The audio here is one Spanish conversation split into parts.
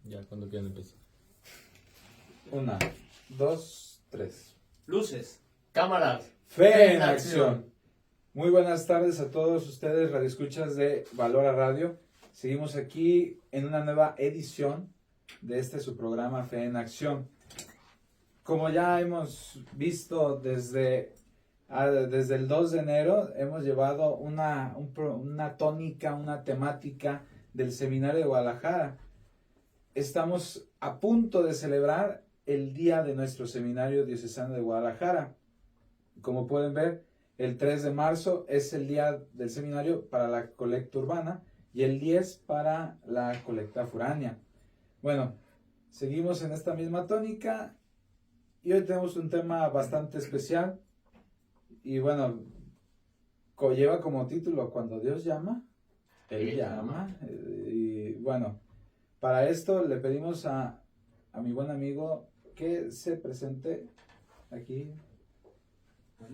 Ya, cuando quieran empezar. 1, 2, 3. Luces. Cámaras. Fe en acción. Muy buenas tardes a todos ustedes, radioescuchas de Valora Radio. Seguimos aquí en una nueva edición de su programa Fe en Acción. Como ya hemos visto desde el 2 de enero, hemos llevado una tónica, una temática del Seminario de Guadalajara. Estamos a punto de celebrar el día de nuestro Seminario Diocesano de Guadalajara. Como pueden ver, el 3 de marzo es el día del seminario para la colecta urbana y el 10 para la colecta foránea. Bueno, seguimos en esta misma tónica y hoy tenemos un tema bastante especial y bueno, lleva como título Cuando Dios llama, Él llama. Y bueno, para esto le pedimos a mi buen amigo que se presente aquí.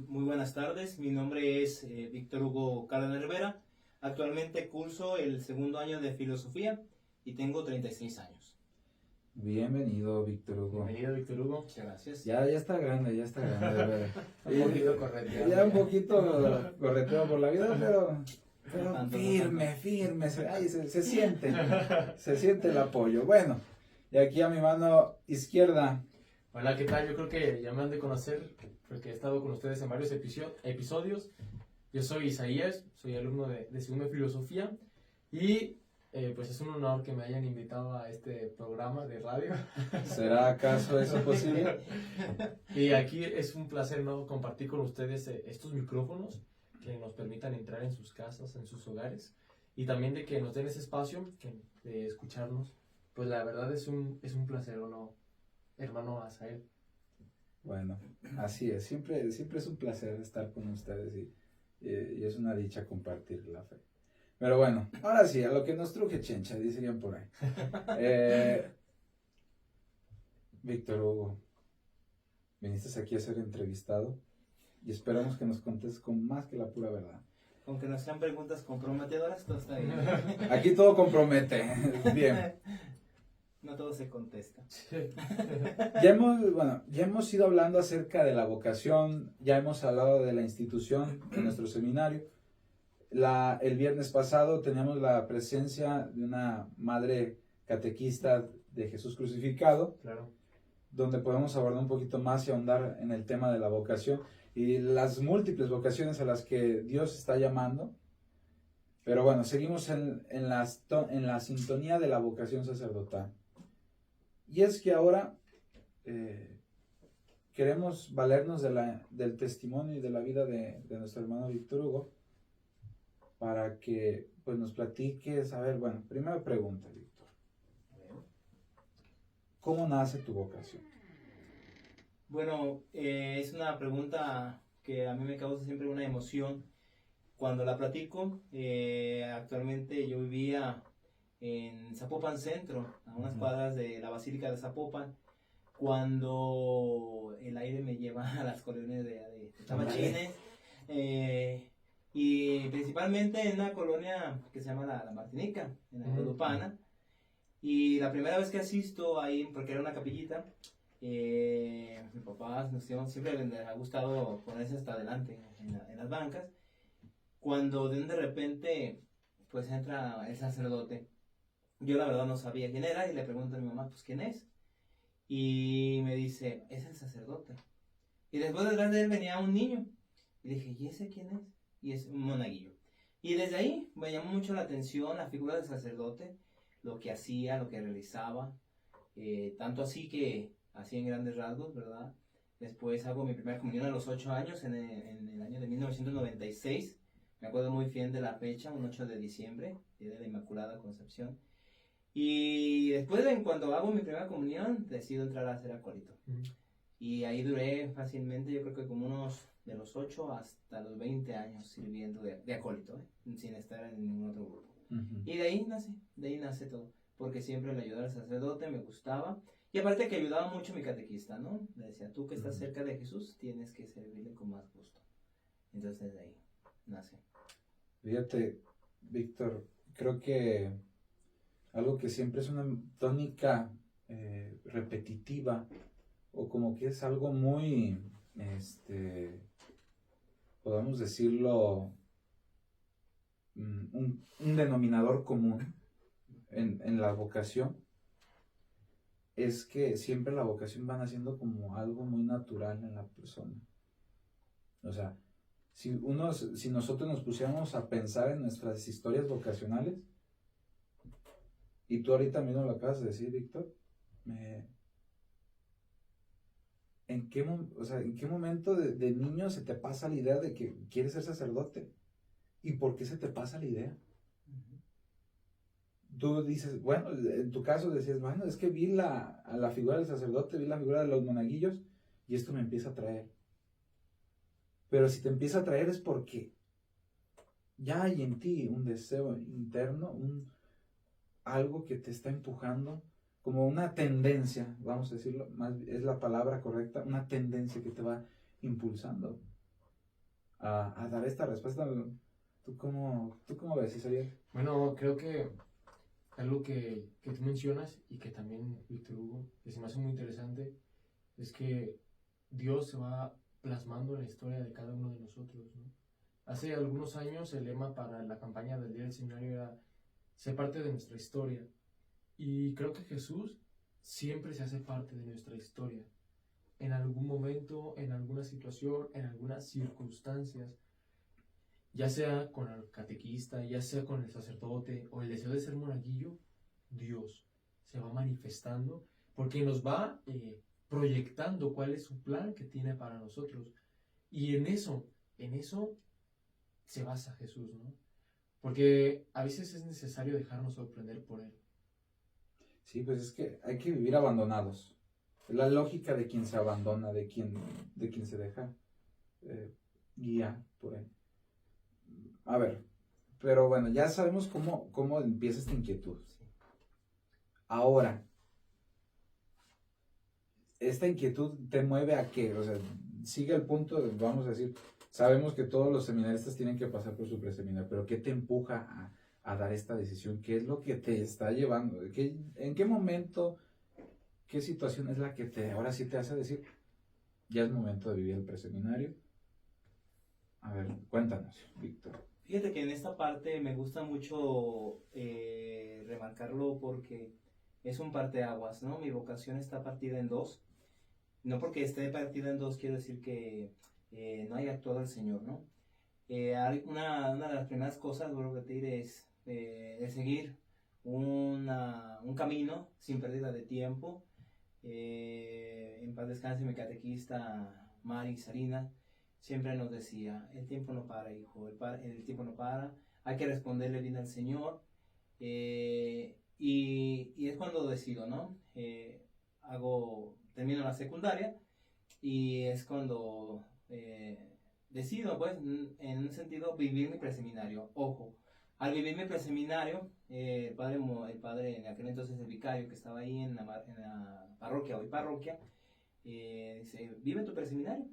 Muy buenas tardes, mi nombre es Víctor Hugo Cárdenas Rivera. Actualmente curso el segundo año de filosofía y tengo 36 años. Bienvenido, Víctor Hugo. Bienvenido, Víctor Hugo. Muchas gracias. Ya está grande, de verdad. Un poquito correteado. Ya un poquito correteado por la vida, pero firme. Se siente el apoyo. Bueno, y aquí a mi mano izquierda. Hola, ¿qué tal? Yo creo que ya me han de conocer porque he estado con ustedes en varios episodios. Yo soy Isaías, soy alumno de segundo de filosofía y pues es un honor que me hayan invitado a este programa de radio. ¿Será acaso eso posible? Y aquí es un placer, ¿no?, compartir con ustedes estos micrófonos que nos permitan entrar en sus casas, en sus hogares y también de que nos den ese espacio de escucharnos. Pues la verdad es un placer, ¿o no, hermano Asael? Bueno, así es, siempre es un placer estar con ustedes y es una dicha compartir la fe. Pero bueno, ahora sí, a lo que nos truje chencha, dirían por ahí. Víctor Hugo, viniste aquí a ser entrevistado y esperamos que nos contes con más que la pura verdad. Aunque no sean preguntas comprometedoras, todo está bien. Aquí todo compromete. Bien. No todo se contesta. Ya hemos ido hablando acerca de la vocación, ya hemos hablado de la institución de nuestro seminario. El viernes pasado teníamos la presencia de una madre catequista de Jesús crucificado, Claro. donde podemos abordar un poquito más y ahondar en el tema de la vocación y las múltiples vocaciones a las que Dios está llamando. Pero bueno, seguimos en la sintonía de la vocación sacerdotal. Y es que ahora queremos valernos del testimonio y de la vida de nuestro hermano Víctor Hugo para que pues nos platiques. A ver, bueno, primera pregunta, Víctor. ¿Cómo nace tu vocación? Bueno, es una pregunta que a mí me causa siempre una emoción cuando la platico. Actualmente yo vivía en Zapopan Centro, a unas cuadras de la Basílica de Zapopan, cuando el aire me lleva a las colonias de Tabachines, y principalmente en una colonia que se llama La Martinica, en la Codopana. Y la primera vez que asisto ahí, porque era una capillita, mi papá siempre le ha gustado ponerse hasta adelante en las bancas, cuando de repente pues entra el sacerdote. Yo la verdad no sabía quién era y le pregunto a mi mamá, pues ¿quién es? Y me dice, es el sacerdote. Y después detrás de él venía un niño. Y dije, ¿y ese quién es? Y es un monaguillo. Y desde ahí me llamó mucho la atención la figura del sacerdote, lo que hacía, lo que realizaba. Tanto así que hacía en grandes rasgos, ¿verdad? Después hago mi primera comunión a los 8 años, en el año de 1996. Me acuerdo muy bien de la fecha, un 8 de diciembre, día de la Inmaculada Concepción. Y después, cuando hago mi primera comunión, decido entrar a ser acólito. Y ahí duré fácilmente, yo creo que como unos de los 8 hasta los 20 años sirviendo de acólito, sin estar en ningún otro grupo. Y de ahí nace todo, porque siempre le ayudaba al sacerdote, me gustaba. Y aparte que ayudaba mucho mi catequista, ¿no? Le decía, tú que estás cerca de Jesús, tienes que servirle con más gusto. Entonces de ahí nace. Fíjate, Víctor, creo que algo que siempre es una tónica repetitiva, o como que es algo muy, podemos decirlo, un denominador común en la vocación, es que siempre la vocación va naciendo como algo muy natural en la persona. O sea, si nosotros nos pusiéramos a pensar en nuestras historias vocacionales, y tú ahorita mismo lo acabas de decir, Víctor, ¿en qué momento de niño se te pasa la idea de que quieres ser sacerdote? ¿Y por qué se te pasa la idea? Tú dices, bueno, en tu caso decías, bueno, es que vi a la figura del sacerdote, vi la figura de los monaguillos, y esto me empieza a atraer. Pero si te empieza a atraer es porque ya hay en ti un deseo interno, algo que te está empujando, como una tendencia, vamos a decirlo, más es la palabra correcta, una tendencia que te va impulsando a dar esta respuesta. ¿Tú cómo ves, Isaías? Bueno, creo que algo que tú mencionas y que también Víctor Hugo, que se me hace muy interesante, es que Dios se va plasmando en la historia de cada uno de nosotros, ¿no? Hace algunos años el lema para la campaña del Día del Seminario era ser parte de nuestra historia. Y creo que Jesús siempre se hace parte de nuestra historia. En algún momento, en alguna situación, en algunas circunstancias, ya sea con el catequista, ya sea con el sacerdote o el deseo de ser monaguillo, Dios se va manifestando porque nos va proyectando cuál es su plan que tiene para nosotros. Y en eso se basa Jesús, ¿no? Porque a veces es necesario dejarnos sorprender por Él. Sí, pues es que hay que vivir abandonados. Es la lógica de quien se abandona, de quien se deja guiar por Él. A ver, pero bueno, ya sabemos cómo empieza esta inquietud. Ahora, ¿esta inquietud te mueve a qué? O sea, sigue el punto, vamos a decir, sabemos que todos los seminaristas tienen que pasar por su preseminario, pero ¿qué te empuja a dar esta decisión? ¿Qué es lo que te está llevando? ¿En qué momento, qué situación es la que ahora sí te hace decir, ya es momento de vivir el preseminario? A ver, cuéntanos, Víctor. Fíjate que en esta parte me gusta mucho remarcarlo porque es un parteaguas, ¿no? Mi vocación está partida en dos. No porque esté partida en dos quiero decir que no haya actuado el Señor, ¿no? Una de las primeras cosas, vuelvo a repetir, es el seguir un camino sin pérdida de tiempo. En paz descanse mi catequista Mari Sarina, siempre nos decía, el tiempo no para, hijo, el tiempo no para, hay que responderle bien al Señor. Y es cuando decido, ¿no? Termino la secundaria y es cuando decido, pues, en un sentido, vivir mi preseminario. Ojo, al vivir mi preseminario, el padre en aquel entonces el vicario que estaba ahí en la parroquia, hoy parroquia, dice, vive tu preseminario.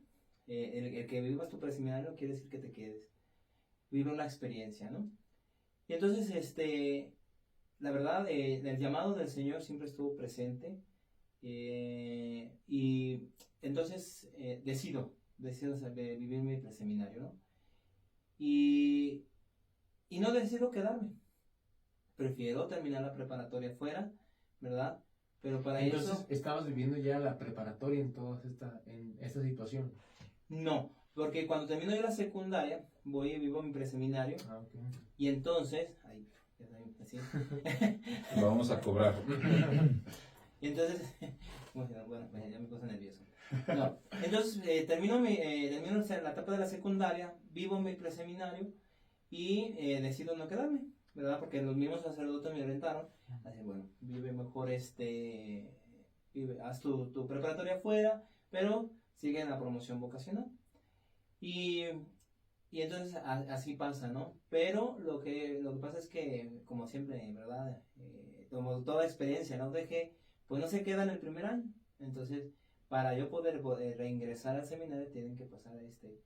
El que vivas tu preseminario quiere decir que te quedes. Vive una experiencia, ¿no? Y entonces, la verdad, el llamado del Señor siempre estuvo presente. Y entonces decido vivir mi preseminario, ¿no? Y no decido quedarme. Prefiero terminar la preparatoria fuera, ¿verdad? Pero para Entonces, eso... ¿estabas viviendo ya la preparatoria en esta situación? No, porque cuando termino yo la secundaria, voy y vivo mi preseminario. Okay. Y entonces... Ahí, así. Lo vamos a cobrar. Y entonces... bueno, ya me puse nervioso. No, entonces termino la etapa de la secundaria, vivo mi preseminario y decido no quedarme, ¿verdad? Porque los mismos sacerdotes me orientaron. Así, bueno, vive mejor haz tu preparatoria afuera, pero sigue en la promoción vocacional. Y entonces así pasa, ¿no? Pero lo que pasa es que, como siempre, ¿verdad? Como toda experiencia, ¿no? Pues no se queda en el primer año. Entonces, para yo poder reingresar al seminario, tienen que pasar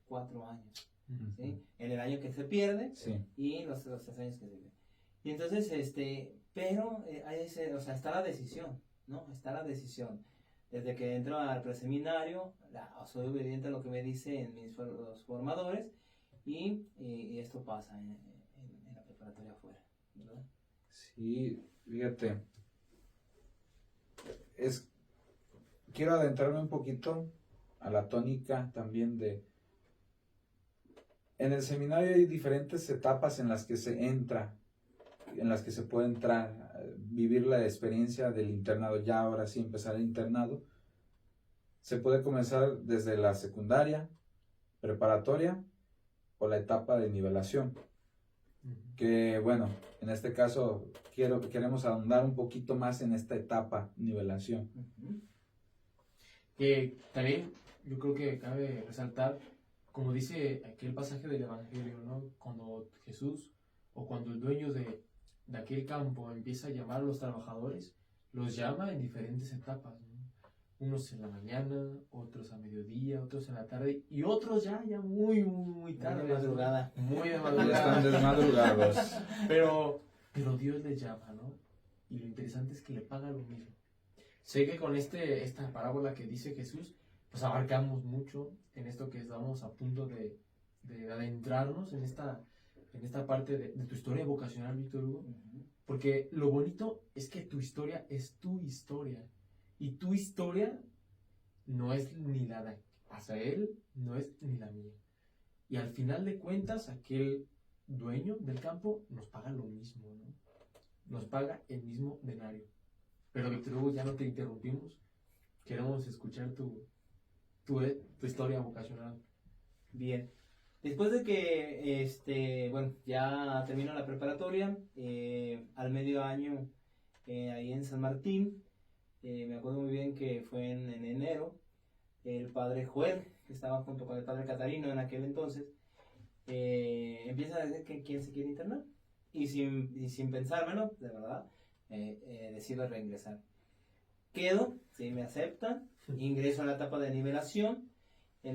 4 años, ¿sí? En el año que se pierde, sí, y los 3 años que se viven. Y entonces, pero o sea, está la decisión, ¿no? Está la decisión. Desde que entro al preseminario, soy obediente a lo que me dicen los formadores y esto pasa en la preparatoria afuera, ¿verdad? Sí, fíjate, quiero adentrarme un poquito a la tónica también en el seminario hay diferentes etapas en las que se entra, en las que se puede entrar, vivir la experiencia del internado, ya ahora sí empezar el internado. Se puede comenzar desde la secundaria, preparatoria o la etapa de nivelación. Que bueno, en este caso queremos ahondar un poquito más en esta etapa nivelación. También yo creo que cabe resaltar, como dice aquel pasaje del Evangelio, ¿no? Cuando Jesús o cuando el dueño de aquel campo empieza a llamar a los trabajadores, los llama en diferentes etapas, ¿no? Unos en la mañana, otros a mediodía, otros en la tarde y otros ya muy tarde. Muy de madrugada. Muy de Ya madrugada. están desmadrugados. Pero Dios les llama, ¿no? Y lo interesante es que le paga lo mismo. Sé que con esta parábola que dice Jesús, pues abarcamos mucho en esto que estamos a punto de adentrarnos en esta parte de tu historia vocacional, Víctor Hugo. Porque lo bonito es que tu historia es tu historia. Y tu historia no es ni la de Asael, no es ni la mía. Y al final de cuentas, aquel dueño del campo nos paga lo mismo, ¿no? Nos paga el mismo denario. Pero Víctor Hugo, ya no te interrumpimos. Queremos escuchar tu historia vocacional. Bien. Después de que, ya termino la preparatoria, al medio año, ahí en San Martín, me acuerdo muy bien que fue en enero, el padre Joel, que estaba junto con el padre Catarino en aquel entonces, empieza a decir que quién se quiere internar. Y sin pensármelo, de verdad, decido reingresar. Quedo, sí, me aceptan, ingreso a la etapa de nivelación, en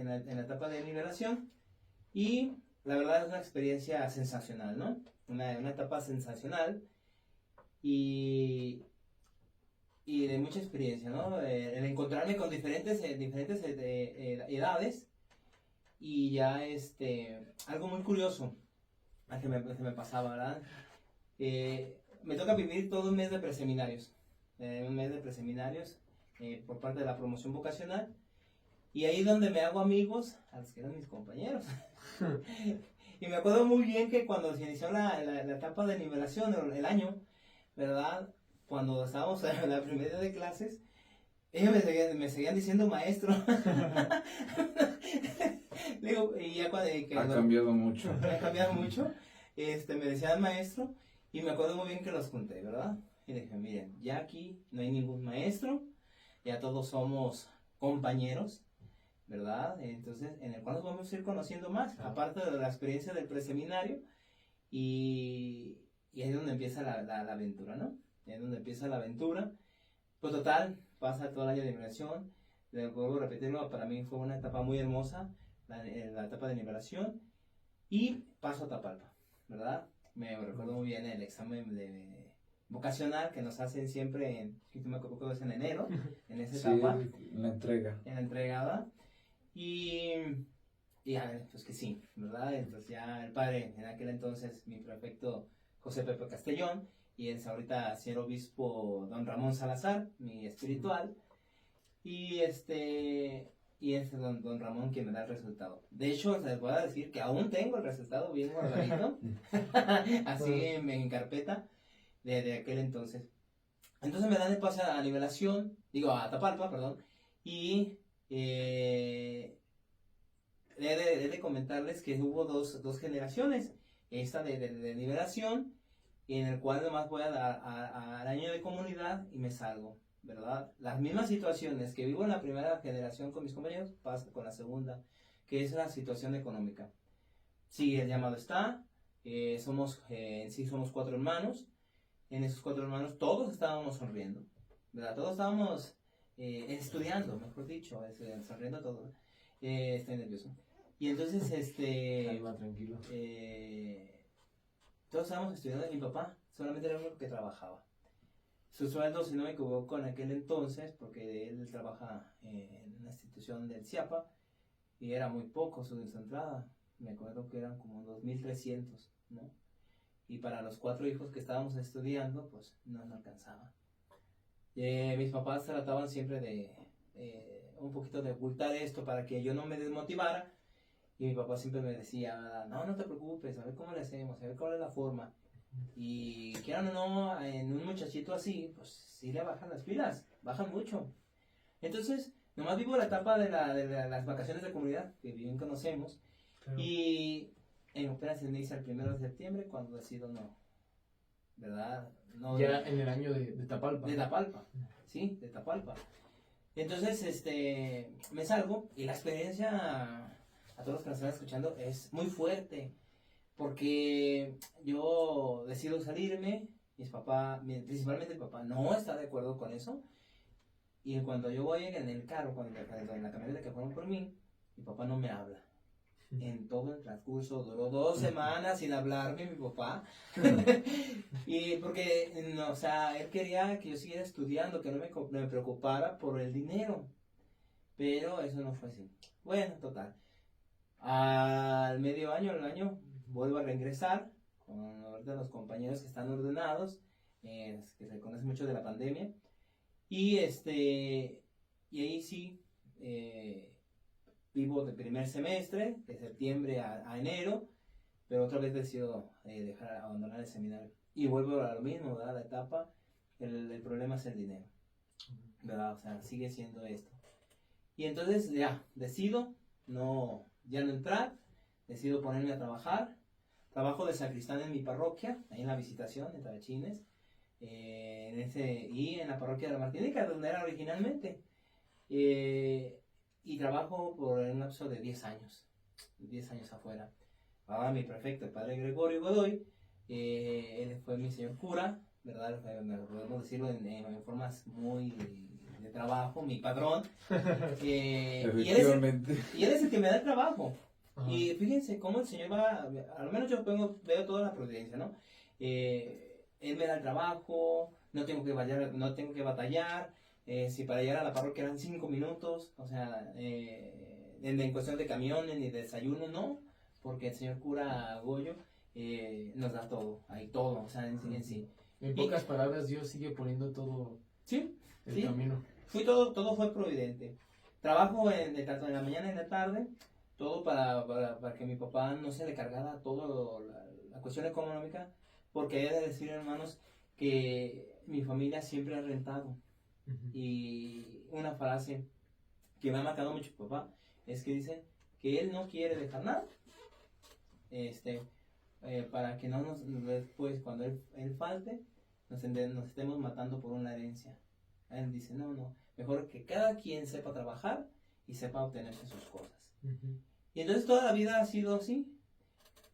la etapa de nivelación, y la verdad es una experiencia sensacional, ¿no? Una etapa sensacional y de mucha experiencia, ¿no? El encontrarme con diferentes edades y ya algo muy curioso que me pasaba, ¿verdad? Me toca vivir todo un mes de preseminarios, por parte de la promoción vocacional, y ahí donde me hago amigos a los que eran mis compañeros. Y me acuerdo muy bien que cuando se inició la etapa de nivelación, el año, ¿verdad? Cuando estábamos en la primera día de clases, ellos me seguían diciendo maestro. Digo, y ya Ha cambiado mucho. Ha cambiado mucho. Me decían maestro, y me acuerdo muy bien que los junté, ¿verdad? Y dije, miren, ya aquí no hay ningún maestro, ya todos somos compañeros, ¿verdad? Entonces, en el cual nos vamos a ir conociendo más, aparte de la experiencia del preseminario, y ahí es donde empieza la aventura, ¿no? Ahí es donde empieza la aventura. Pues total, pasa todo el año de nivelación, vuelvo a repetirlo, para mí fue una etapa muy hermosa, la etapa de nivelación, y paso a Tapalpa, ¿verdad? Me recuerdo muy bien el examen vocacional que nos hacen siempre me acuerdo que es en enero, en esa etapa. En la entrega. En la entregada. Y a ver, pues que sí, ¿verdad? Entonces ya el padre, en aquel entonces, mi prefecto José Pepe Castellón, y es ahorita señor obispo don Ramón Salazar, mi espiritual, y es don Ramón quien me da el resultado. De hecho, les voy a decir que aún tengo el resultado bien guardadito, así en carpeta, de aquel entonces. Entonces me dan el pase a nivelación, a Tapalpa, perdón, y he de comentarles que hubo dos generaciones, esta de nivelación, en el cual nomás voy al año de comunidad y me salgo, ¿verdad? Las mismas situaciones que vivo en la primera generación con mis compañeros, pasa con la segunda, que es la situación económica. Sí, el llamado está, somos 4 hermanos, en esos 4 hermanos todos estábamos sonriendo, ¿verdad? Todos estábamos estudiando, mejor dicho, sonriendo todos, estoy nervioso. Y entonces, Calma, tranquilo. todos estábamos estudiando. Mi papá solamente era el único que trabajaba. Su sueldo, si no me equivoco, en aquel entonces, porque él trabaja en una institución del CIAPA, y era muy poco su entrada. Me acuerdo que eran como 2.300, ¿no? Y para los 4 hijos que estábamos estudiando, pues no alcanzaba. Mis papás trataban siempre de un poquito de ocultar esto para que yo no me desmotivara. Y mi papá siempre me decía, no te preocupes, a ver cómo le hacemos, a ver cuál es la forma. Y quieran o no, en un muchachito así, pues sí le bajan las pilas, bajan mucho. Entonces, nomás vivo la etapa de las vacaciones de comunidad, que bien conocemos. Claro. Y apenas se inicia el 1 de septiembre, cuando decido no, ¿verdad? No, ya en el año de Tapalpa. De Tapalpa, sí, de Tapalpa. Entonces, me salgo y la experiencia, a todos los que nos están escuchando, es muy fuerte. Porque yo decido salirme, mis papás, principalmente mi papá, no está de acuerdo con eso. Y cuando yo voy en el carro, en la camioneta que fueron por mí, mi papá no me habla. En todo el transcurso, duró 2 semanas sin hablarme mi papá. Y porque, no, o sea, él quería que yo siguiera estudiando, que no me preocupara por el dinero. Pero eso no fue así. Bueno, total. Al medio año, al año, vuelvo a reingresar con ahorita los compañeros que están ordenados, que se conoce mucho de la pandemia. Y ahí sí, vivo de primer semestre, de septiembre a enero, pero otra vez decido abandonar el seminario. Y vuelvo a lo mismo, ¿verdad? La etapa, el problema es el dinero, ¿verdad? O sea, sigue siendo esto. Y entonces ya, decido ya no entrar, decido ponerme a trabajar. Trabajo de sacristán en mi parroquia, ahí en la Visitación, en Tabachines, y en la parroquia de la Martinica, donde era originalmente. Y trabajo por un lapso de 10 años afuera. Ahora mi prefecto, el padre Gregorio Godoy, él fue mi señor cura, ¿verdad? Podemos decirlo en formas muy de trabajo, mi padrón. Y él es el que me da el trabajo. Ajá. Y fíjense cómo el Señor va, al menos yo veo toda la providencia, ¿no? Él me da el trabajo, no tengo que batallar. Si para llegar a la parroquia eran 5 minutos, o sea, en cuestión de camiones ni de desayuno, no, porque el señor cura Goyo nos da todo, ahí todo, o sea, en sí. En pocas palabras, Dios sigue poniendo todo el camino. Todo fue providente. Trabajo tanto en la mañana y en la tarde, todo para que mi papá no se le cargara todo la cuestión económica, porque he de decir, hermanos, que mi familia siempre ha rentado. Uh-huh. Y una frase que me ha marcado mucho mi papá es que dice que él no quiere dejar nada, para que no después cuando él falte nos estemos matando por una herencia. Él dice, no, mejor que cada quien sepa trabajar y sepa obtenerse sus cosas. Uh-huh. Y entonces toda la vida ha sido así.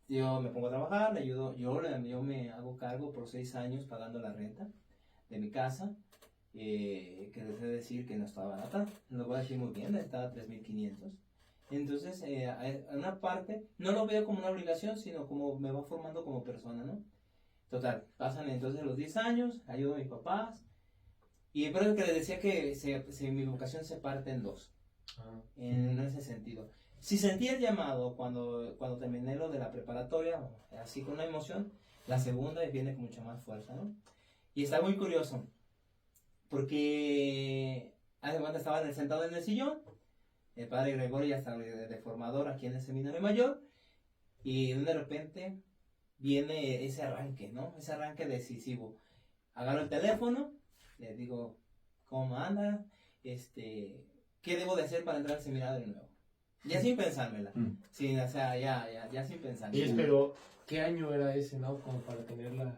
Yo me pongo a trabajar, le ayudo, yo me hago cargo por 6 años pagando la renta de mi casa, que les he de decir que no está barata, lo voy a decir muy bien, está a 3.500. Entonces, en una parte, no lo veo como una obligación, sino como me va formando como persona, ¿no? Total, pasan entonces los 10 años, ayudo a mis papás, y por eso que les decía que mi vocación se parte en 2, en ese sentido. Si sentí el llamado cuando terminé lo de la preparatoria, así con una emoción, la segunda viene con mucha más fuerza, ¿no? Y está muy curioso, porque además estaba sentado en el sillón, el padre Gregorio ya estaba de formador aquí en el seminario mayor, y de repente viene ese arranque, ¿no? Ese arranque decisivo. Agarro el teléfono, le digo, ¿cómo anda? ¿Qué debo de hacer para entrar al seminario de nuevo? Ya sin pensármela. Sí, o sea, ya sin pensármela. Pero, ¿qué año era ese, no? Como para tener la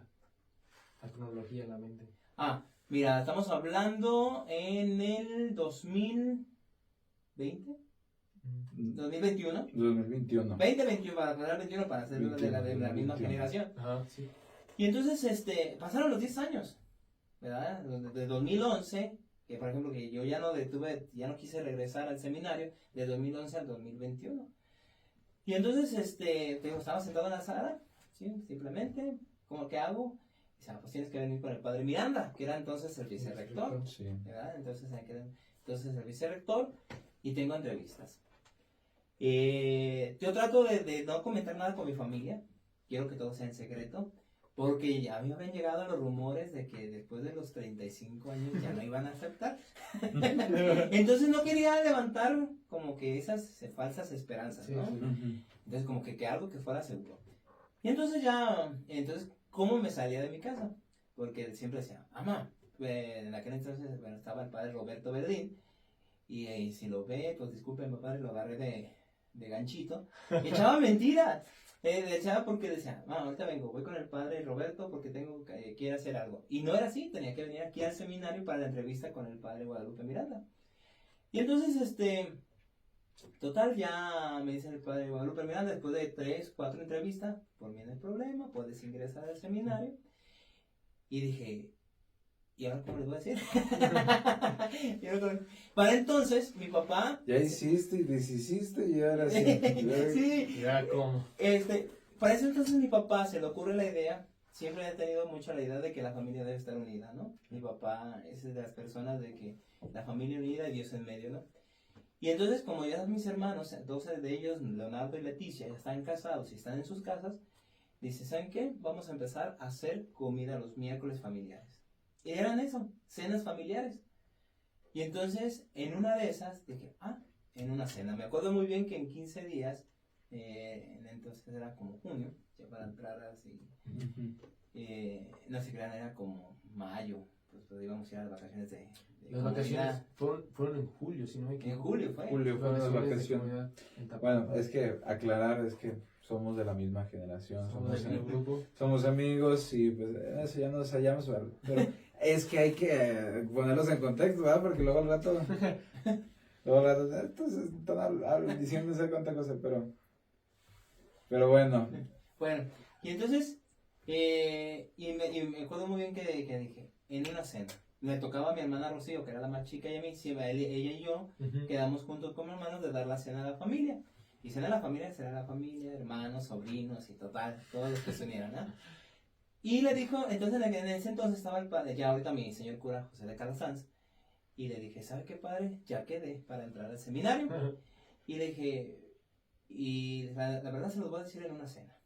cronología en la mente. Mira, estamos hablando en el 2020, 2021. 2021. 2021, para poner 21 para ser de la misma generación. Ajá, sí. Y entonces, pasaron los 10 años, ¿verdad? De 2011, que por ejemplo, que yo ya no quise regresar al seminario, de 2011 al 2021. Y entonces, estaba sentado en la sala, ¿sí? Simplemente, ¿cómo qué hago? Dice, pues tienes que venir con el padre Miranda, que era entonces el vicerrector, Sí. ¿verdad? Entonces el vicerrector y tengo entrevistas. Yo trato de no comentar nada con mi familia, quiero que todo sea en secreto, porque ya me habían llegado los rumores de que después de los 35 años ya no iban a aceptar. Entonces no quería levantar como que esas falsas esperanzas, ¿no? Sí. Entonces como que algo que fuera seguro. Y entonces ¿cómo me salía de mi casa? Porque siempre decía, mamá, en aquel entonces, bueno, estaba el padre Roberto Verdín, y si lo ve, pues disculpen, padre, lo agarré de ganchito, y echaba mentiras. Echaba porque decía, ahorita vengo, voy con el padre Roberto porque quiere hacer algo. Y no era así, tenía que venir aquí al seminario para la entrevista con el padre Guadalupe Miranda. Y entonces, total, ya me dice el padre Guadalupe Miranda, después de 3, 4 entrevistas, por mí no hay problema, puedes ingresar al seminario. Y dije, ¿y ahora cómo les voy a decir? Para entonces, mi papá... Ya hiciste y deshiciste y ahora sí. Sí. Ya, ¿cómo? Para eso entonces mi papá se le ocurre la idea, siempre ha tenido mucho la idea de que la familia debe estar unida, ¿no? Mi papá es de las personas de que la familia unida y Dios en medio, ¿no? Y entonces, como ya mis hermanos, 12 de ellos, Leonardo y Leticia, ya están casados y están en sus casas, dice, ¿saben qué? Vamos a empezar a hacer comida los miércoles familiares. Y eran eso, cenas familiares. Y entonces, en una de esas, dije, en una cena. Me acuerdo muy bien que en 15 días, entonces era como junio, ya para entrar así, no sé qué era como mayo, pues íbamos a ir a las vacaciones de Las vacaciones fueron en julio, si no me equivoco. En julio fue. Julio fueron las vacaciones. En Tapalpa. Bueno, es que aclarar es que somos de la misma generación, Somos del mismo grupo. somos amigos y pues eso ya nos hallamos, pero es que hay que ponerlos en contexto, ¿verdad? Porque luego al rato, entonces están diciéndose cuánta cosa, pero bueno. Bueno, y entonces, y me acuerdo muy bien que dije, en una cena, me tocaba a mi hermana Rocío, que era la más chica, y a mí, ella y yo, quedamos juntos como hermanos de dar la cena a la familia. Y cena a la familia, será la familia, hermanos, sobrinos y total, todos los que se unieran, ¿no? Y le dijo, entonces en ese entonces estaba el padre, ya ahorita mi señor cura José de Carlos Sanz, y le dije, ¿sabe qué, padre? Ya quedé para entrar al seminario. Y le dije, y la verdad se los voy a decir en una cena.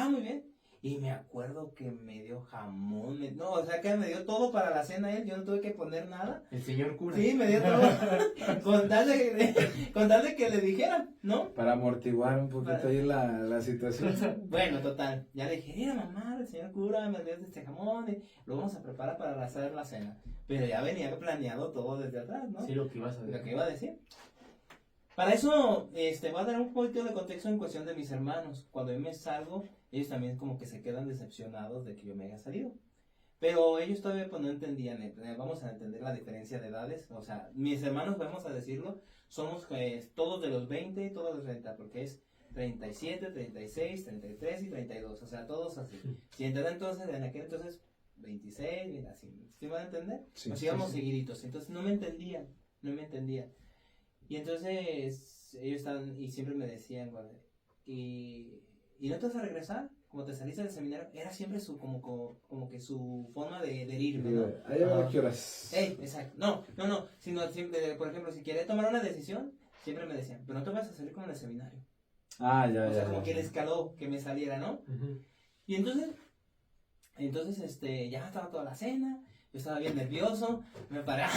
Muy bien. Y me acuerdo que me dio jamón, o sea que me dio todo para la cena él, yo no tuve que poner nada. El señor cura. Sí, me dio todo, con tal de que le dijeran, ¿no? Para amortiguar un poquito ahí la situación. Bueno, total, ya le dije, mira mamá, el señor cura me dio este jamón, y lo vamos a preparar para hacer la cena. Pero ya venía planeado todo desde atrás, ¿no? Sí, lo que ibas a decir. Lo que iba a decir. Para eso, voy a dar un poquito de contexto en cuestión de mis hermanos. Cuando yo me salgo, ellos también como que se quedan decepcionados de que yo me haya salido. Pero ellos todavía pues no entendían, vamos a entender la diferencia de edades. O sea, mis hermanos, vamos a decirlo, somos todos de los 20 y todos de los 30, porque es 37, 36, 33 y 32. O sea, todos así. Si entonces, en aquel entonces, 26, mira, así. ¿Sí van a entender? Sí, Nos íbamos sí. seguiditos. Entonces no me entendían. Y entonces ellos estaban y siempre me decían, ¿y no te vas a regresar? Como te saliste del seminario, era siempre como que su forma de herirme, ¿no? Ahí a ver qué horas. Exacto. No, sino siempre, por ejemplo, si quería tomar una decisión, siempre me decían, pero no te vas a salir como en el seminario. Ya. O sea, como que les caló que me saliera, ¿no? Y entonces, ya estaba toda la cena, yo estaba bien nervioso, me paraba,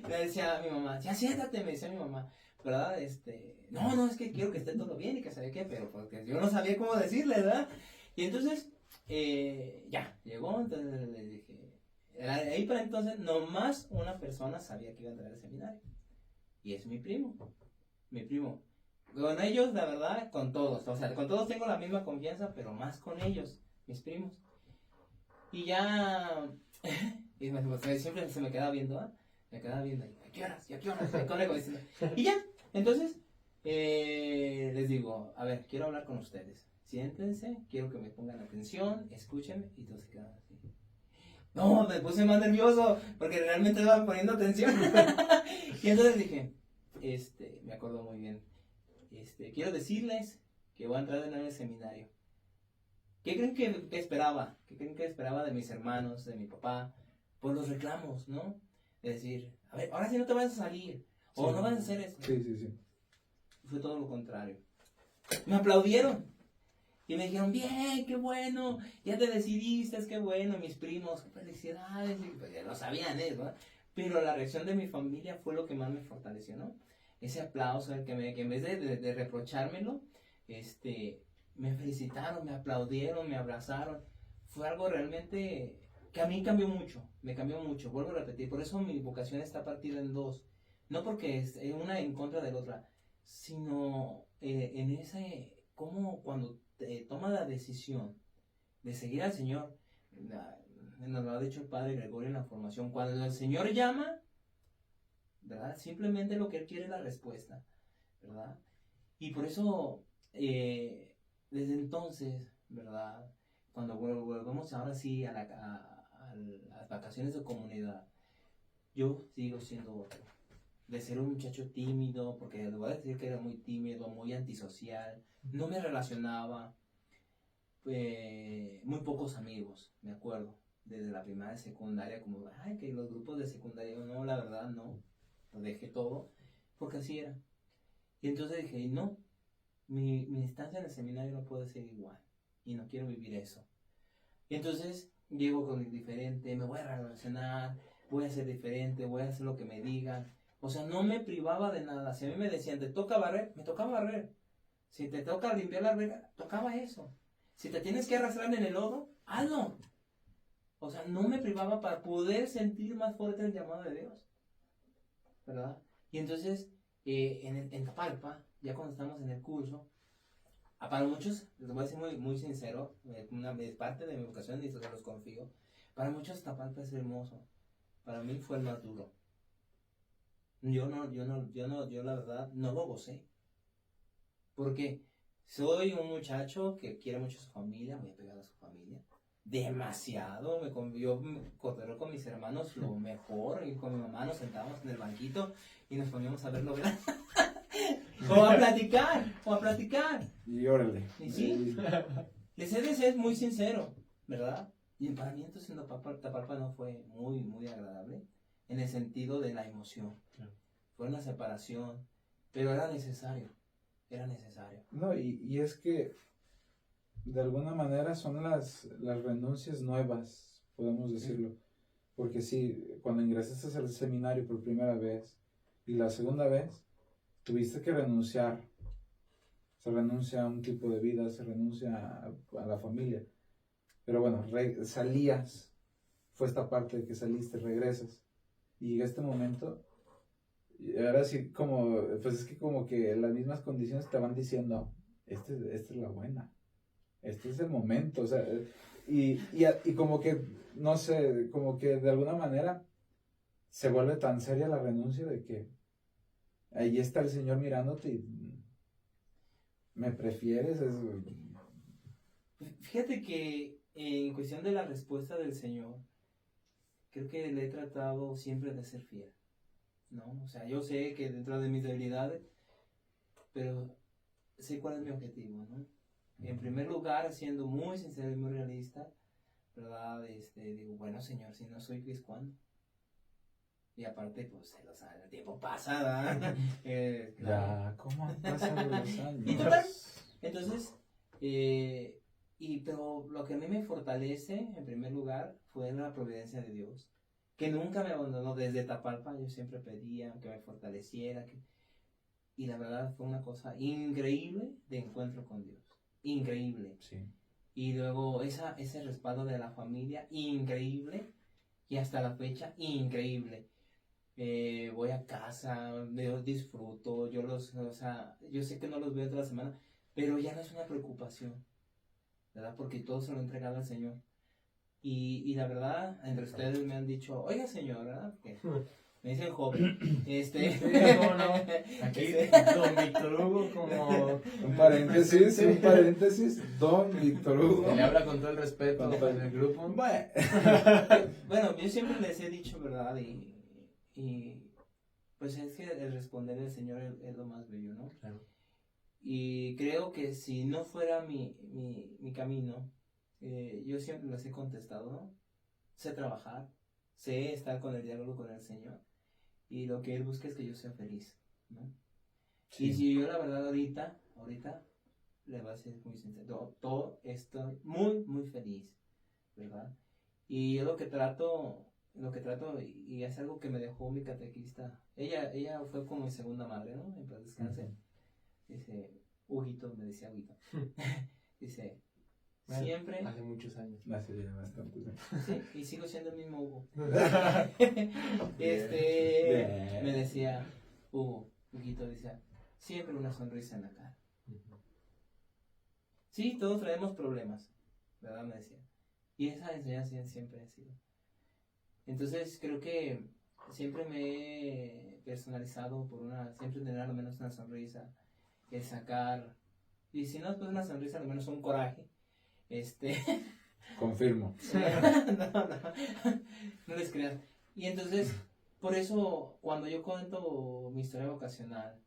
le decía a mi mamá, ya siéntate, me decía mi mamá, ¿verdad? No, es que quiero que esté todo bien y que sabe qué, pero porque yo no sabía cómo decirle, ¿verdad? Y entonces, ya, llegó, entonces le dije, ahí para entonces, nomás una persona sabía que iba a entrar al seminario, y es mi primo. Con ellos, la verdad, con todos, o sea, con todos tengo la misma confianza, pero más con ellos, mis primos. Y ya, y siempre se me quedaba viendo, ¿a qué horas? Y ya, entonces, les digo, a ver, quiero hablar con ustedes. Siéntense, quiero que me pongan atención, escúchenme, y todos se quedaban así. No, me puse más nervioso, porque realmente estaban poniendo atención. Y entonces dije, me acuerdo muy bien, quiero decirles que voy a entrar de nuevo al seminario. ¿Qué creen que esperaba? ¿Qué creen que esperaba de mis hermanos, de mi papá? Pues los reclamos, ¿no? De decir, a ver, ahora sí no te vas a salir, o no vas a hacer eso. Sí. Fue todo lo contrario. Me aplaudieron. Y me dijeron, bien, qué bueno, ya te decidiste, qué bueno, mis primos, qué felicidades, y pues ya lo sabían eso, ¿no? Pero la reacción de mi familia fue lo que más me fortaleció, ¿no? Ese aplauso, que en vez de reprochármelo, me felicitaron, me aplaudieron, me abrazaron. Fue algo realmente que a mí me cambió mucho, vuelvo a repetir, por eso mi vocación está partida en dos, no porque es una en contra de la otra, sino en ese, como cuando toma la decisión de seguir al Señor, nos lo ha dicho el Padre Gregorio en la formación, cuando el Señor llama, ¿verdad? Simplemente lo que Él quiere es la respuesta, ¿verdad? Y por eso, desde entonces, ¿verdad? Cuando volvemos ahora sí a las vacaciones de comunidad, yo sigo siendo otro. De ser un muchacho tímido, porque le voy a decir que era muy tímido, muy antisocial, no me relacionaba, muy pocos amigos, me acuerdo, desde la primaria, secundaria, como, ay, que los grupos de secundaria, no, la verdad, no, lo dejé todo, porque así era. Y entonces dije, no, mi estancia en el seminario no puede ser igual, y no quiero vivir eso. Y entonces llego con el diferente, me voy a relacionar, voy a ser diferente, voy a hacer lo que me digan. O sea, no me privaba de nada. Si a mí me decían, ¿te toca barrer? Me tocaba barrer. Si te toca limpiar la alberca, tocaba eso. Si te tienes que arrastrar en el lodo, hazlo. O sea, no me privaba para poder sentir más fuerte el llamado de Dios, ¿verdad? Y entonces, en Tapalpa, ya cuando estamos en el curso, para muchos, les voy a decir muy, muy sincero, es parte de mi vocación y se los confío, para muchos Tapalpa es hermoso. Para mí fue el más duro. Yo la verdad no lo gocé. Porque soy un muchacho que quiere mucho a su familia, muy apegado a su familia. Demasiado. Yo me cotorreo con mis hermanos lo mejor. Y con mi mamá nos sentábamos en el banquito y nos poníamos a verlo. O a platicar. Y órale. Y sí. Les he de ser muy sincero, ¿verdad? Y para mí entonces en Tapalpa no fue muy, muy agradable. En el sentido de la emoción. Claro. Fue una separación, pero era necesario. No, y es que de alguna manera son las renuncias nuevas, podemos decirlo. Porque sí, cuando ingresaste al seminario por primera vez y la segunda vez, tuviste que renunciar. Se renuncia a un tipo de vida, se renuncia a la familia. Pero bueno, salías, fue esta parte de que saliste, regresas. Y llega este momento, y ahora sí, pues es que como que las mismas condiciones te van diciendo, esta es la buena, este es el momento, o sea, y como que, no sé, como que de alguna manera se vuelve tan seria la renuncia de que ahí está el Señor mirándote y me prefieres. Fíjate que en cuestión de la respuesta del Señor, creo que le he tratado siempre de ser fiel, ¿no? O sea, yo sé que dentro de mis debilidades, pero sé cuál es mi objetivo, ¿no? En primer lugar, siendo muy sincero y muy realista, ¿verdad? Digo, bueno, Señor, si no soy Cristo, ¿cuándo? Y aparte, pues, el tiempo pasa, ¿verdad? Ya, ¿cómo han pasado los años? Y total, entonces, pero lo que a mí me fortalece, en primer lugar, fue la providencia de Dios, que nunca me abandonó desde Tapalpa. Yo siempre pedía que me fortaleciera, y la verdad fue una cosa increíble de encuentro con Dios, increíble. Sí. Y luego ese respaldo de la familia, increíble, y hasta la fecha, increíble. Voy a casa, disfruto, yo sé que no los veo toda la semana, pero ya no es una preocupación, ¿verdad? Porque todo se lo he entregado al Señor. Y la verdad, entre ustedes me han dicho, oiga, Señor, ¿verdad? Porque me dicen joven. Sí, ¿cómo no? Aquí, don Víctor Hugo, como... Un paréntesis, don Víctor Hugo. Le habla con todo el respeto en el grupo. Bueno, yo siempre les he dicho, ¿verdad? Y pues es que el responder al Señor es lo más bello, ¿no? Claro. Y creo que si no fuera mi camino, yo siempre les he contestado, ¿no? Sé trabajar, sé estar con el diálogo con el Señor, y lo que Él busca es que yo sea feliz, ¿no? Sí. Y si yo la verdad ahorita, le voy a ser muy sincero, todo estoy muy, muy feliz, ¿verdad? Y yo lo que trato, y es algo que me dejó mi catequista, ella fue como mi segunda madre, ¿no? En paz descanse. Dice, Huguito, me decía Huguito. Dice, Bueno, siempre. hace muchos años. Hace ya bastante. Sí, y sigo siendo el mismo Hugo. Bien. Me decía, Huguito decía, siempre una sonrisa en la cara. Sí, todos traemos problemas, ¿verdad? Me decía. Y esa enseñanza siempre ha sido. Entonces creo que siempre me he personalizado siempre tener al menos una sonrisa, el sacar, y si no es pues una sonrisa, al menos un coraje. Confirmo. No les creas. Y entonces, por eso, cuando yo cuento mi historia vocacional,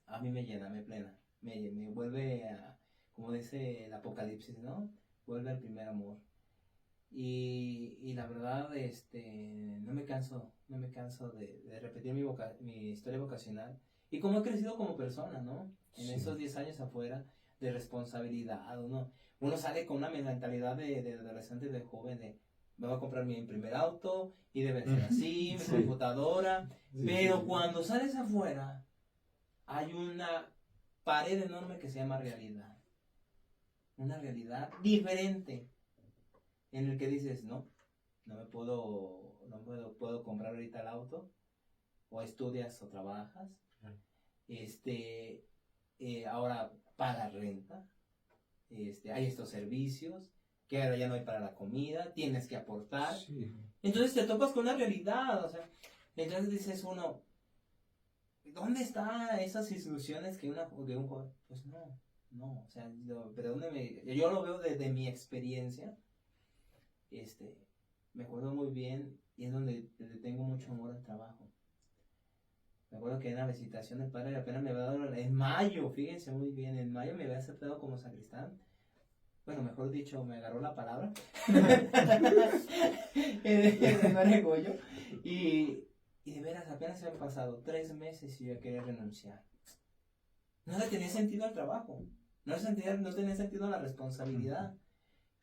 a mí me llena, me plena, me vuelve a, como dice el Apocalipsis, ¿no? Vuelve al primer amor. Y la verdad, no me canso de repetir mi historia vocacional. Y cómo he crecido como persona, ¿no? En esos 10 años afuera, de responsabilidad, uno sale con una mentalidad de adolescente, de joven, me voy a comprar mi primer auto, y debe ser así, mi computadora. Pero cuando sales afuera, hay una pared enorme que se llama realidad. Una realidad diferente. En el que dices, no puedo comprar ahorita el auto, o estudias o trabajas, ahora pagas renta, hay estos servicios, que ahora ya no hay para la comida, tienes que aportar, entonces te topas con una realidad, o sea, entonces dices uno, ¿dónde están esas ilusiones de un joven? Pues no, o sea, yo lo veo desde mi experiencia. Me acuerdo muy bien, y es donde le tengo mucho amor al trabajo. Me acuerdo que en la visitación del padre apenas me había dado, en mayo, fíjense muy bien, en mayo me había aceptado como sacristán. Bueno, mejor dicho, me agarró la palabra. No era Goyo. Y de veras, apenas se han pasado 3 meses y yo quería renunciar. No le tenía sentido al trabajo. No tenía sentido la responsabilidad.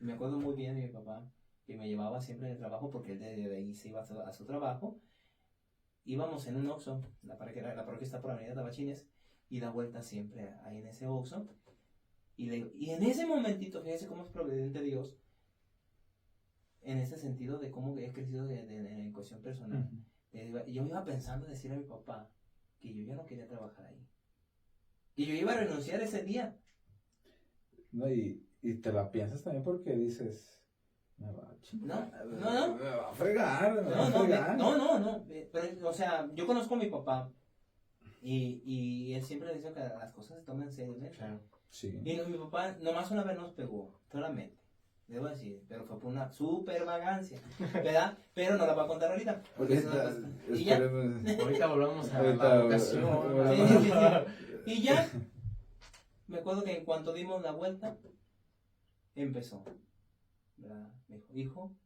Y me acuerdo muy bien de mi papá, que me llevaba siempre en el trabajo, porque él de ahí se iba a su trabajo. Íbamos en un Oxxo, la parroquia está por la avenida Tabachines, y da vuelta siempre ahí en ese Oxxo. Y en ese momentito, fíjense cómo es providente Dios, en ese sentido de cómo he crecido en cuestión personal. Yo iba pensando en decir a mi papá que yo ya no quería trabajar ahí. Y yo iba a renunciar ese día. No, y te la piensas también porque dices, me va a chingar. No. Me va a fregar, No. Pero, o sea, yo conozco a mi papá y él siempre dice que las cosas se toman seriamente. Claro. Sí. Y mi papá nomás una vez nos pegó, solamente, debo decir, pero fue por una super vagancia, ¿verdad? Pero no la voy a contar ahorita. Y ya. Ahorita volvamos a Ahorita, la vocación. Sí. Y ya, me acuerdo que en cuanto dimos la vuelta, empezó, ¿verdad? Me dijo, hijo,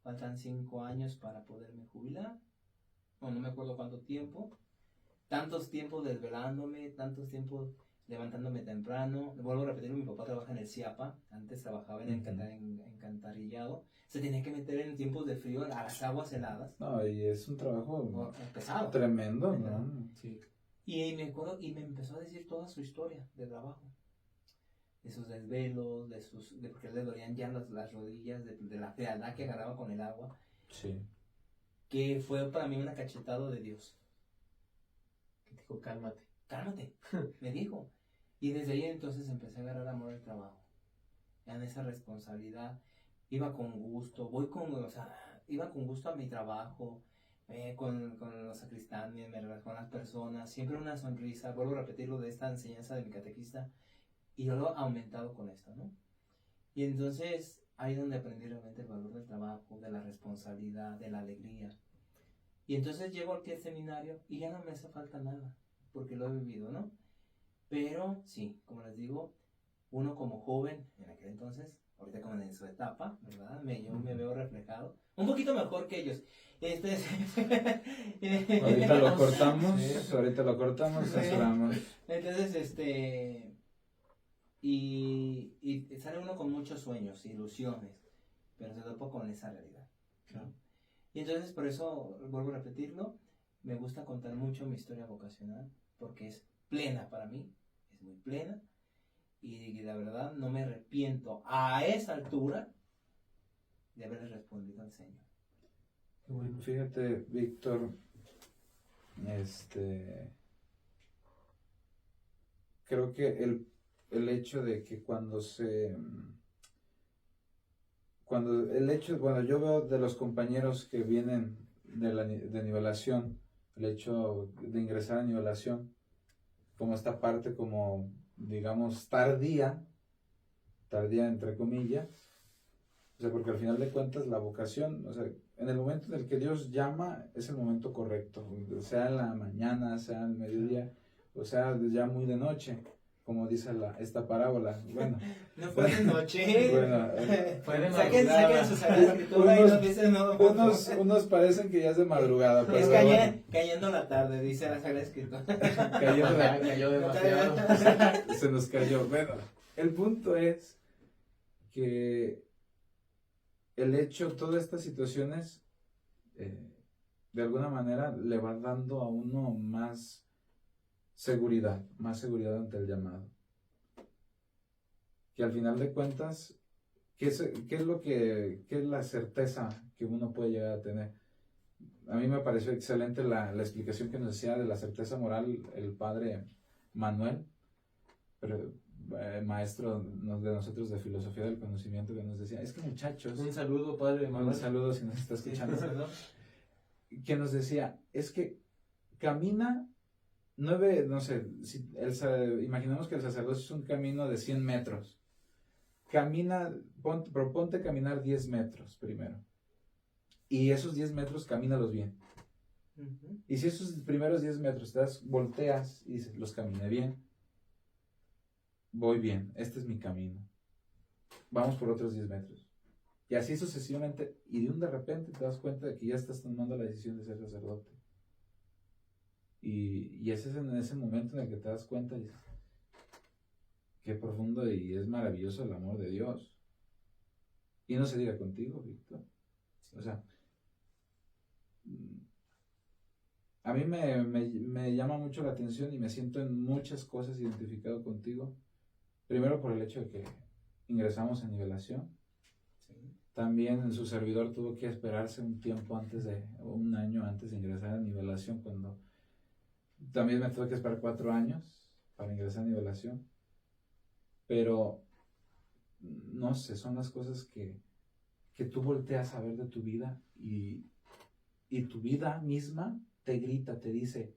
faltan 5 años para poderme jubilar. No me acuerdo cuánto tiempo. Tantos tiempos desvelándome, tantos tiempos levantándome temprano. Vuelvo a repetir, mi papá trabaja en el CIAPA. Antes trabajaba en Encantarillado. Se tenía que meter en tiempos de frío a las aguas heladas. No, y es un trabajo pesado. Tremendo, ¿no? Sí. Y me acuerdo, y me empezó a decir toda su historia de trabajo. De sus desvelos, de porque le dolían ya las rodillas, de la fealdad que agarraba con el agua. Sí. Que fue para mí una cachetada de Dios. Que dijo, cálmate. Me dijo. Y desde ahí entonces empecé a agarrar amor al trabajo. Ya en esa responsabilidad. Iba con gusto, iba con gusto a mi trabajo, con los sacristanes, con las personas, siempre una sonrisa. Vuelvo a repetirlo de esta enseñanza de mi catequista. Y yo lo he aumentado con esto, ¿no? Y entonces ahí es donde aprendí realmente el valor del trabajo, de la responsabilidad, de la alegría. Y entonces llego aquí al seminario y ya no me hace falta nada, porque lo he vivido, ¿no? Pero sí, como les digo, uno como joven, en aquel entonces, ahorita como en su etapa, ¿verdad? Yo me veo reflejado. Un poquito mejor que ellos. Ahorita lo cortamos, Sí. censuramos. Entonces, y sale uno con muchos sueños, ilusiones, pero se topa con esa realidad, ¿no? Y entonces, por eso, vuelvo a repetirlo, me gusta contar mucho mi historia vocacional, porque es plena para mí, es muy plena, y la verdad no me arrepiento a esa altura de haberle respondido al Señor. Bueno, fíjate, Víctor, creo que el hecho de que cuando yo veo de los compañeros que vienen de nivelación, el hecho de ingresar a nivelación, como esta parte como, digamos, tardía entre comillas, o sea, porque al final de cuentas la vocación, o sea, en el momento en el que Dios llama es el momento correcto, sea en la mañana, sea en el mediodía, o sea, ya muy de noche, como dice esta parábola. Bueno, no fue de noche. Bueno, fue de saquen madrugada. su Sagrada Escritura y nos dicen no. unos parecen que ya es de madrugada, Es pero bueno, cayendo la tarde, dice la Sagrada Escritura. Cayó demasiado. se nos cayó. Bueno, el punto es que el hecho, todas estas situaciones, de alguna manera le va dando a uno más seguridad ante el llamado. Que al final de cuentas, ¿qué es la certeza que uno puede llegar a tener? A mí me pareció excelente la explicación que nos decía de la certeza moral el padre Manuel, maestro de nosotros de filosofía del conocimiento, que nos decía, es que muchachos, Un saludo, padre Manuel. un saludo si nos está escuchando, que nos decía, es que camina 9, no sé, imaginemos que el sacerdocio es un camino de 100 metros, proponte caminar 10 metros primero, y esos 10 metros camínalos bien. Y si esos primeros 10 metros volteas y dices, los caminé bien, voy bien, este es mi camino, vamos por otros 10 metros. Y así sucesivamente, y de repente te das cuenta de que ya estás tomando la decisión de ser sacerdote. Y ese es en ese momento en el que te das cuenta y dices, qué profundo y es maravilloso el amor de Dios. Y no se diga contigo, Víctor. O sea, a mí me llama mucho la atención y me siento en muchas cosas identificado contigo. Primero por el hecho de que ingresamos en nivelación. Sí. También en su servidor tuvo que esperarse un año antes de ingresar a nivelación, cuando también me tuve que esperar 4 años para ingresar a nivelación. Pero, no sé, son las cosas que tú volteas a ver de tu vida y tu vida misma te grita, te dice,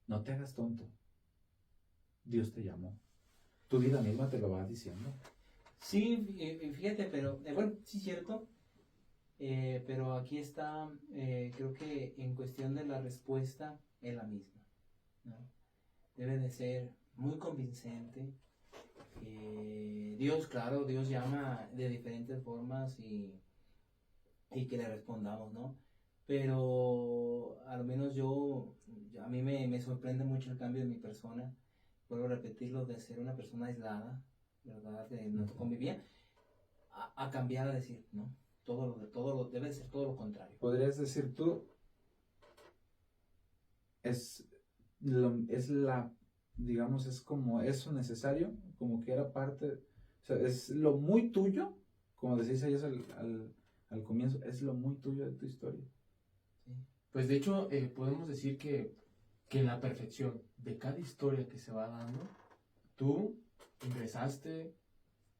no te hagas tonto, Dios te llamó. Tu vida misma te lo va diciendo. Sí, fíjate, pero bueno, sí es cierto, pero aquí está, creo que en cuestión de la respuesta es la misma, ¿no? Debe de ser muy convincente. Dios, claro, Dios llama de diferentes formas y que le respondamos, ¿no? Pero al menos a mí me sorprende mucho el cambio de mi persona. Vuelvo a repetirlo, de ser una persona aislada, ¿verdad? De no convivía, a cambiar a decir, ¿no? Debe ser todo lo contrario. Podrías decir tú, digamos, es como eso necesario, como que era parte, o sea, es lo muy tuyo, como decís ellos al comienzo, es lo muy tuyo de tu historia. Sí. Pues de hecho, podemos decir que en la perfección de cada historia que se va dando, tú ingresaste,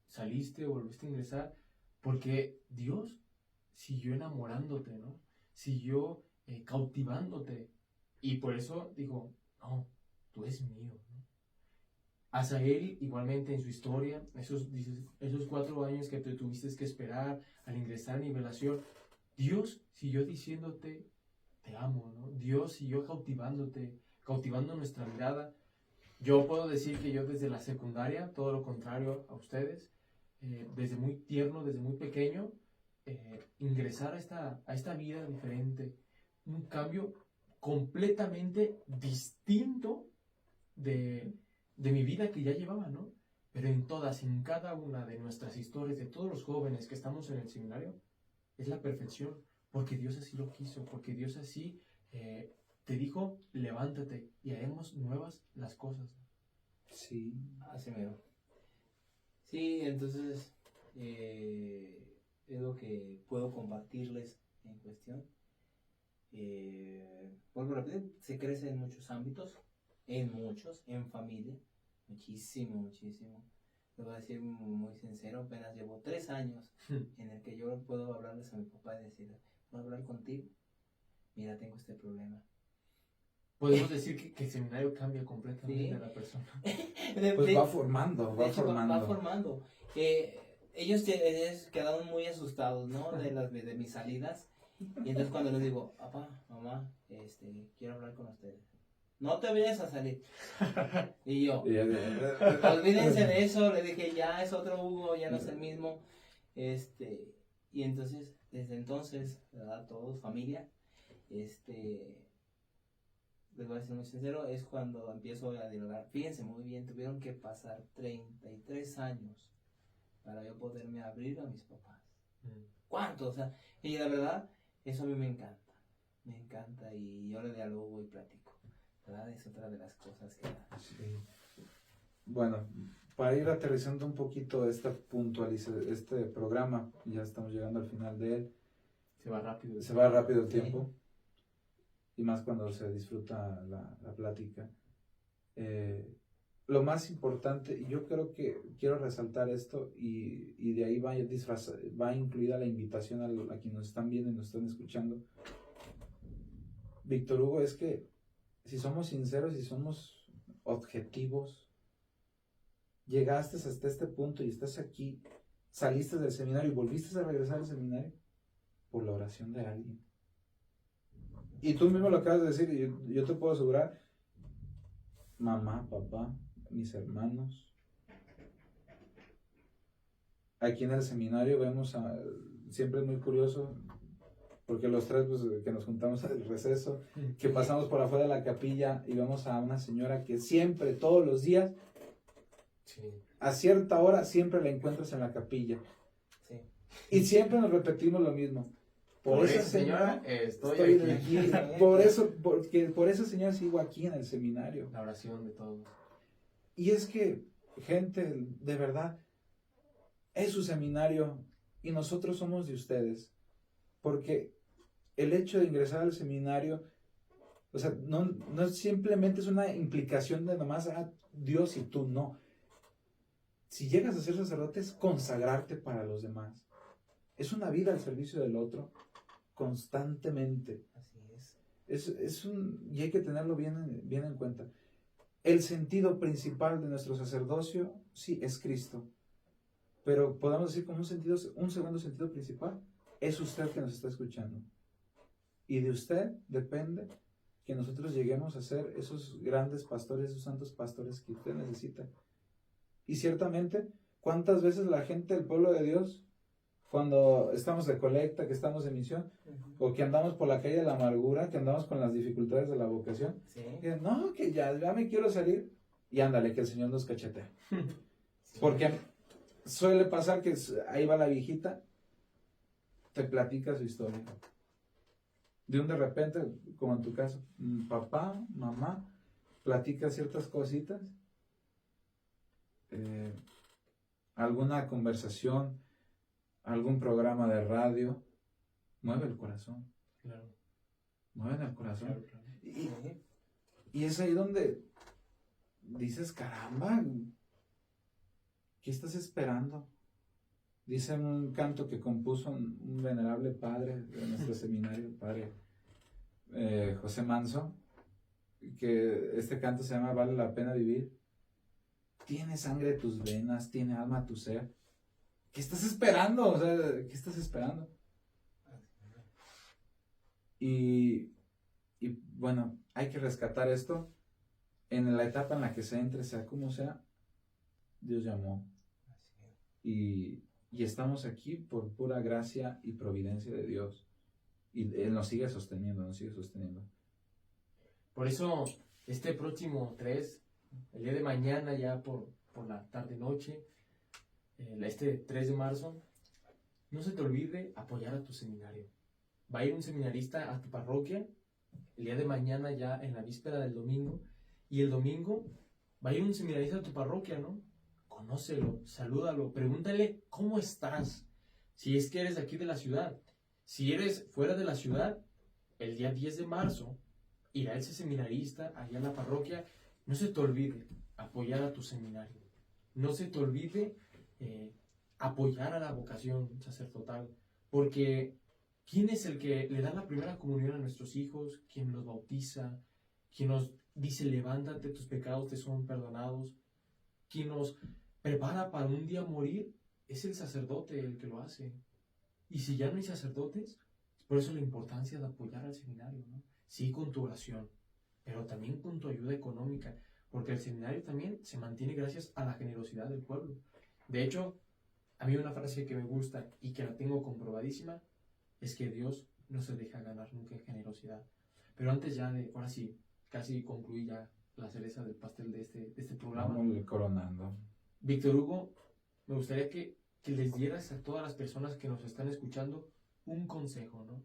saliste, volviste a ingresar, porque Dios siguió enamorándote, ¿no? Siguió cautivándote, y por eso dijo, no, tú eres mío, ¿no? Asael igualmente en su historia, esos 4 años que te tuviste que esperar al ingresar a nivelación, Dios siguió diciéndote, te amo, ¿no? Dios siguió cautivándote, cautivando nuestra mirada. Yo puedo decir que yo desde la secundaria, todo lo contrario a ustedes, desde muy tierno, desde muy pequeño, ingresar a esta vida diferente, un cambio completamente distinto de mi vida que ya llevaba, ¿no? Pero en cada una de nuestras historias, de todos los jóvenes que estamos en el seminario, es la perfección, porque Dios así lo quiso, porque Dios así te dijo, levántate y haremos nuevas las cosas. Sí. Así mero. Sí, entonces es lo que puedo compartirles en cuestión. Vuelvo a repetir, se crece en muchos ámbitos, en familia, muchísimo. Les voy a decir muy sincero, apenas llevo 3 años en el que yo puedo hablarles a mi papá y decir, ¿puedo hablar contigo? Mira, tengo este problema. Podemos decir que el seminario cambia completamente a la persona. Pues va formando. Va formando. Ellos quedaron muy asustados, ¿no? De mis salidas. Y entonces cuando les digo, papá, mamá, quiero hablar con ustedes. No te vayas a salir. Y yo, olvídense de eso, le dije, ya es otro Hugo, ya no es el mismo. Y entonces, desde entonces, ¿verdad? Todos, familia, les voy a ser muy sincero, es cuando empiezo a dialogar. Fíjense muy bien, tuvieron que pasar 33 años para yo poderme abrir a mis papás. ¿Cuánto? O sea, y la verdad, eso a mí me encanta y yo le dialogo y platico, ¿verdad? Es otra de las cosas que... Sí. Bueno, para ir aterrizando un poquito este programa, ya estamos llegando al final de él. Se va rápido. Se va rápido el tiempo. Y más cuando se disfruta la plática. Lo más importante, y yo creo que quiero resaltar esto, y de ahí va incluida la invitación a quienes nos están viendo y nos están escuchando. Víctor Hugo, es que si somos sinceros y somos objetivos, llegaste hasta este punto y estás aquí, saliste del seminario y volviste a regresar al seminario por la oración de alguien. Y tú mismo lo acabas de decir, y yo te puedo asegurar, mamá, papá, mis hermanos. Aquí en el seminario vemos siempre es muy curioso, porque los tres pues, que nos juntamos al receso, que pasamos por afuera de la capilla y vemos a una señora que siempre, todos los días, a cierta hora, siempre la encuentras en la capilla. Sí. Y siempre nos repetimos lo mismo. Por esa señora estoy aquí. Por esa señora sigo aquí en el seminario. La oración de todos. Y es que, gente, de verdad, es su seminario y nosotros somos de ustedes. Porque el hecho de ingresar al seminario, o sea, no simplemente es una implicación de nomás Dios y tú, no. Si llegas a ser sacerdote es consagrarte para los demás. Es una vida al servicio del otro constantemente. Así es. Y hay que tenerlo bien en cuenta. El sentido principal de nuestro sacerdocio, sí, es Cristo. Pero podemos decir como un segundo sentido principal, es usted que nos está escuchando. Y de usted depende que nosotros lleguemos a ser esos grandes pastores, esos santos pastores que usted necesita. Y ciertamente, ¿cuántas veces la gente del pueblo de Dios, cuando estamos de colecta, que estamos de misión, o que andamos por la calle de la amargura, que andamos con las dificultades de la vocación, que no, que ya me quiero salir, y ándale, que el Señor nos cachetea. Porque suele pasar que ahí va la viejita, te platica su historia. De repente, como en tu caso, papá, mamá, platica ciertas cositas, alguna conversación, algún programa de radio, mueve el corazón. Claro. Mueve el corazón. Claro. Y es ahí donde dices, caramba, ¿qué estás esperando? Dice un canto que compuso un venerable padre de nuestro seminario, el padre José Manso, que este canto se llama Vale la pena vivir. Tiene sangre tus venas, tiene alma tu ser. ¿Qué estás esperando? O sea, ¿qué estás esperando? Y bueno, hay que rescatar esto. En la etapa en la que se entre, sea como sea, Dios llamó. y estamos aquí por pura gracia y providencia de Dios. Y Él nos sigue sosteniendo, nos sigue sosteniendo. Por eso, este próximo 3, el día de mañana, ya por la tarde-noche, este 3 de marzo, no se te olvide apoyar a tu seminario. Va a ir un seminarista a tu parroquia el día de mañana, ya en la víspera del domingo, y el domingo va a ir un seminarista a tu parroquia, ¿no? Conócelo, salúdalo, pregúntale cómo estás, si es que eres de aquí de la ciudad. Si eres fuera de la ciudad, el día 10 de marzo irá ese seminarista allá en la parroquia. No se te olvide apoyar a tu seminario. No se te olvide apoyar a la vocación sacerdotal. Porque ¿quién es el que le da la primera comunión a nuestros hijos? ¿Quién los bautiza? ¿Quién nos dice levántate, tus pecados te son perdonados? ¿Quién nos prepara para un día morir? Es el sacerdote el que lo hace. Y si ya no hay sacerdotes, por eso la importancia de apoyar al seminario, ¿no? Sí, con tu oración, pero también con tu ayuda económica, porque el seminario también se mantiene gracias a la generosidad del pueblo. De hecho, a mí una frase que me gusta y que la tengo comprobadísima es que Dios no se deja ganar nunca en generosidad. Pero antes ya de, ahora sí, casi concluí ya la cereza del pastel de este programa. Vamos coronando. Víctor Hugo, me gustaría que les dieras a todas las personas que nos están escuchando un consejo, ¿no?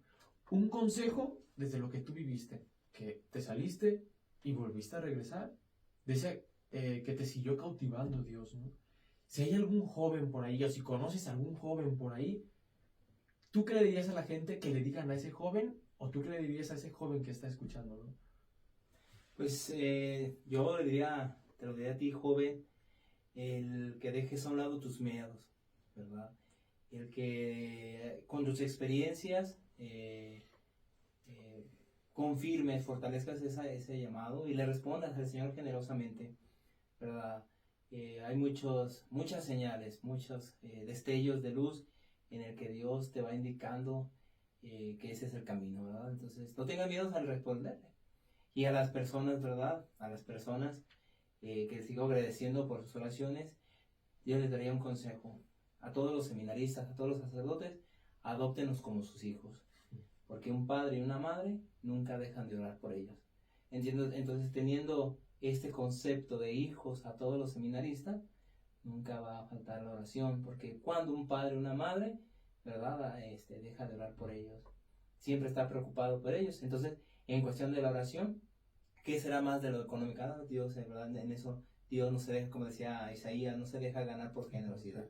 Un consejo desde lo que tú viviste, que te saliste y volviste a regresar, de ese que te siguió cautivando Dios, ¿no? Si hay algún joven por ahí, o si conoces a algún joven por ahí, ¿tú qué le dirías a la gente que le digan a ese joven, o tú qué le dirías a ese joven que está escuchando, ¿no? Pues yo le diría, te lo diría a ti, joven, el que dejes a un lado tus miedos, ¿verdad? El que con tus experiencias confirmes, fortalezcas ese llamado y le respondas al Señor generosamente, ¿verdad? Hay muchas señales, muchos destellos de luz en el que Dios te va indicando que ese es el camino, ¿verdad? Entonces, no tengas miedo al responderle. Y a las personas, ¿verdad? A las personas que sigo agradeciendo por sus oraciones, yo les daría un consejo. A todos los seminaristas, a todos los sacerdotes, adóptenos como sus hijos. Porque un padre y una madre nunca dejan de orar por ellos. Entonces, teniendo este concepto de hijos a todos los seminaristas, nunca va a faltar la oración. Porque cuando un padre y una madre, ¿verdad? Deja de orar por ellos. Siempre está preocupado por ellos. Entonces, en cuestión de la oración, ¿qué será más de lo económico? Dios, ¿verdad? En eso, Dios no se deja, como decía Isaías, no se deja ganar por generosidad.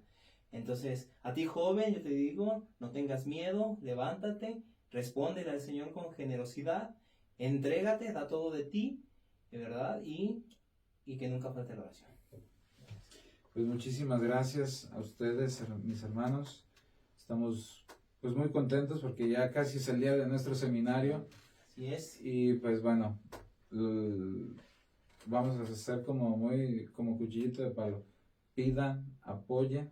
Entonces, a ti joven, yo te digo, no tengas miedo, levántate, respóndele al Señor con generosidad, entrégate, da todo de ti, de verdad, y que nunca falte la oración. Pues muchísimas gracias a ustedes, mis hermanos. Estamos pues muy contentos porque ya casi es el día de nuestro seminario. Así es. Y pues bueno, vamos a hacer como cuchillito de palo. Pidan, apoyen,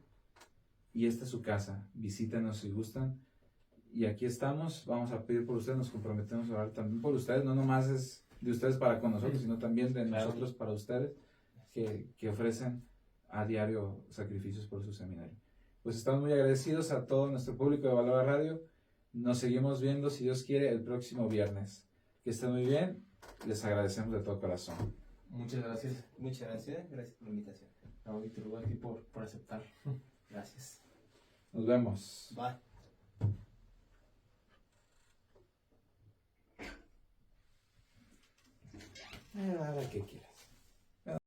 y esta es su casa. Visítenos si gustan. Y aquí estamos, vamos a pedir por ustedes, nos comprometemos a orar también por ustedes. No nomás es de ustedes para con nosotros, sino también de nosotros para ustedes, que ofrecen a diario sacrificios por su seminario. Pues estamos muy agradecidos a todo nuestro público de Valora Radio. Nos seguimos viendo, si Dios quiere, el próximo viernes. Que estén muy bien. Les agradecemos de todo corazón. Muchas gracias. Muchas gracias. Gracias por la invitación. No, Víctor Hugo, a ti por aceptar. Gracias. Nos vemos. Bye. Ahora, ¿qué quieres?